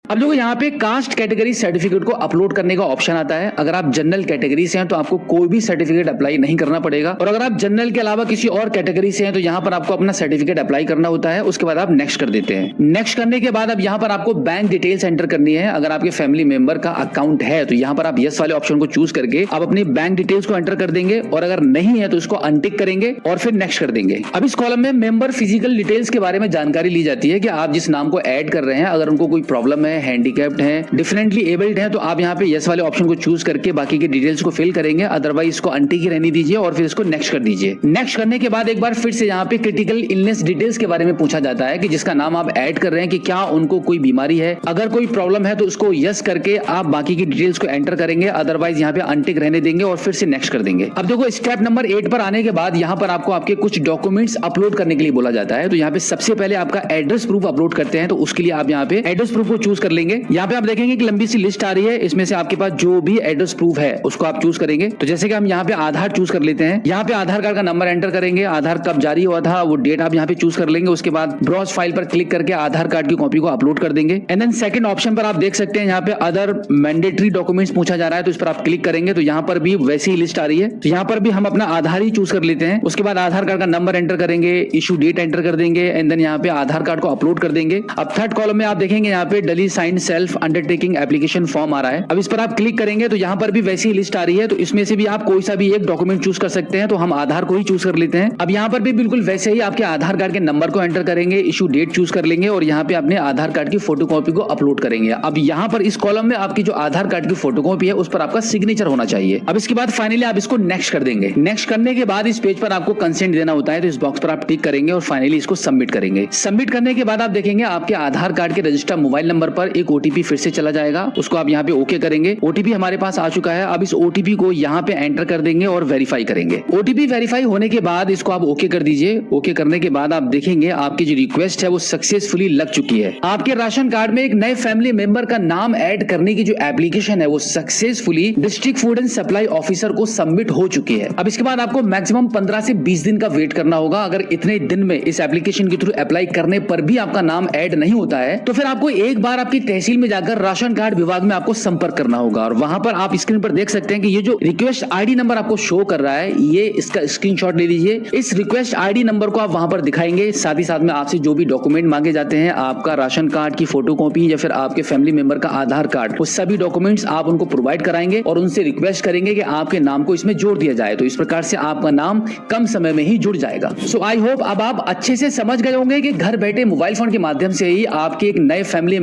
अब देखो यहाँ पे कास्ट कैटेगरी सर्टिफिकेट को अपलोड करने का ऑप्शन आता है। अगर आप जनरल कैटेगरी से हैं तो आपको कोई भी सर्टिफिकेट अप्लाई नहीं करना पड़ेगा, और अगर आप जनरल के अलावा किसी और कैटेगरी से हैं तो यहाँ पर आपको अपना सर्टिफिकेट अप्लाई करना होता है। उसके बाद आप नेक्स्ट कर देते हैं। नेक्स्ट करने के बाद अब यहाँ पर आपको बैंक डिटेल्स एंटर करनी है। अगर आपके फैमिली मेंबर का अकाउंट है तो यहाँ पर आप यस वाले ऑप्शन को चूज करके आप अपनी बैंक डिटेल्स को एंटर कर देंगे, और अगर नहीं है तो इसको अनटिक करेंगे और फिर नेक्स्ट कर देंगे। अब इस कॉलम में मेंबर फिजिकल डिटेल्स के बारे में जानकारी ली जाती है कि आप जिस नाम को ऐड कर रहे हैं अगर उनको कोई प्रॉब्लम है, हैंडीकैप्ड है, डिफरेंटली एबल्ड है, तो आप यहाँ पे यस वाले ऑप्शन को चूज करके बाकी की डिटेल्स को फिल करेंगे। अदरवाइज इसको अनटिक ही रहने दीजिए और फिर इसको नेक्स्ट कर दीजिए। नेक्स्ट करने के बाद एक बार फिर से यहाँ पे क्रिटिकल इलनेस डिटेल्स के बारे में पूछा जाता है कि जिसका नाम आप ऐड कर रहे हैं कि क्या उनको कोई बीमारी है। अगर कोई प्रॉब्लम है तो उसको यस करके आप बाकी की डिटेल्स को एंटर करेंगे, अदरवाइज यहाँ पे अनटिक रहने देंगे और फिर से नेक्स्ट कर देंगे। अब देखो स्टेप नंबर 8 पर आने के बाद यहाँ पर आपको आपके कुछ डॉक्यूमेंट्स अपलोड करने के लिए बोला जाता है। तो यहाँ पे सबसे पहले आपका एड्रेस प्रूफ अपलोड करते हैं, तो उसके लिए आप यहाँ पे एड्रेस प्रूफ को चूज कर लेंगे। यहाँ पे आप देखेंगे कि लंबी सी लिस्ट आ रही है, इसमें से आपके पास जो भी एड्रेस प्रूफ है उसको आप चूज करेंगे। तो जैसे कि हम यहाँ पे आधार चूज कर लेते हैं, यहाँ पे आधार कार्ड का नंबर एंटर करेंगे, आधार कब जारी हुआ था वो डेट आप यहाँ पे चूज कर लेंगे। उसके बाद ब्राउज फाइल पर क्लिक करके आधार कार्ड की कॉपी को अपलोड कर देंगे। एंड देन सेकंड ऑप्शन पर आप देख सकते हैं यहाँ पे अदर मैंडेटरी डॉक्यूमेंट्स पूछा जा रहा है, तो इस पर आप क्लिक करेंगे तो यहाँ पर भी वैसी ही लिस्ट आ रही है। तो यहाँ पर भी हम अपना आधार ही चूज कर लेते हैं। उसके बाद आधार कार्ड का नंबर एंटर करेंगे, इशू डेट एंटर कर देंगे, एंड देन यहाँ पे आधार कार्ड को अपलोड कर देंगे। अब थर्ड कॉलम में आप देखेंगे यहाँ पे duly sign self undertaking application form आ रहा है। अब इस पर आप क्लिक करेंगे तो यहाँ पर भी वैसी ही लिस्ट आ रही है। तो इसमें से भी आप कोई सा भी एक डॉक्यूमेंट चूज कर सकते हैं, तो हम आधार को ही चूज कर लेते हैं। अब यहाँ पर भी बिल्कुल वैसे ही आपके आधार कार्ड के नंबर को एंटर करेंगे, इशू डेट चूज कर लेंगे और यहाँ पे अपने आधार कार्ड की फोटोकॉपी को अपलोड करेंगे। अब यहाँ पर इस कॉलम में आपकी जो आधार कार्ड की फोटोकॉपी है उस पर आपका सिग्नेचर होना चाहिए। अब इसके बाद फाइनली आप इसको नेक्स्ट कर देंगे। नेक्स्ट करने के बाद इस पेज पर आपको कंसेंट देना होता है, तो इस बॉक्स पर आप टिक करेंगे और फाइनली इसको सबमिट करेंगे। सबमिट करने के बाद आप देखेंगे आपके आधार कार्ड के रजिस्टर मोबाइल नंबर पर एक ओटीपी फिर से चला जाएगा, उसको आप यहाँ पे ओके करेंगे। ओटीपी हमारे पास आ चुका है। अब इस ओटीपी को यहाँ पे एंटर कर देंगे और वेरीफाई करेंगे। ओटीपी वेरीफाई होने के बाद इसको आप ओके कर दीजिए। ओके करने के बाद आप देखेंगे आपकी जो रिक्वेस्ट है वो सक्सेसफुली लग चुकी है। आपके राशन कार्ड में एक नए फैमिली मेंबर का नाम ऐड करने की जो एप्लीकेशन है वो successfully district food and supply officer को सबमिट हो चुकी है। अब इसके बाद आपको मैक्सिमम 15 से 20 दिन का वेट करना होगा। अगर इतने दिन में इस एप्लीकेशन के थ्रू अप्लाई करने पर भी आपका नाम ऐड नहीं होता है तो फिर आपको एक बार आपकी तहसील में जाकर राशन कार्ड विभाग में आपको संपर्क करना होगा, और वहां पर आप स्क्रीन पर देख सकते हैं कि ये जो रिक्वेस्ट आईडी नंबर आपको शो कर रहा है, ये इसका स्क्रीनशॉट ले लीजिए। इस रिक्वेस्ट आईडी नंबर को आप वहां पर दिखाएंगे। साथ ही साथ में आपसे जो भी डॉक्यूमेंट मांगे जाते हैं, आपका राशन कार्ड की फोटोकॉपी या फिर आपके फैमिली मेंबर का आधार कार्ड, वो सभी डॉक्यूमेंट्स आप उनको प्रोवाइड कराएंगे और उनसे रिक्वेस्ट करेंगे कि आपके नाम को इसमें जोड़ दिया जाए। तो इस प्रकार से आपका नाम कम समय में ही जुड़ जाएगा। सो आई होप अब आप अच्छे से समझ गए होंगे कि घर बैठे मोबाइल फोन के माध्यम से ही आपके एक नए फैमिली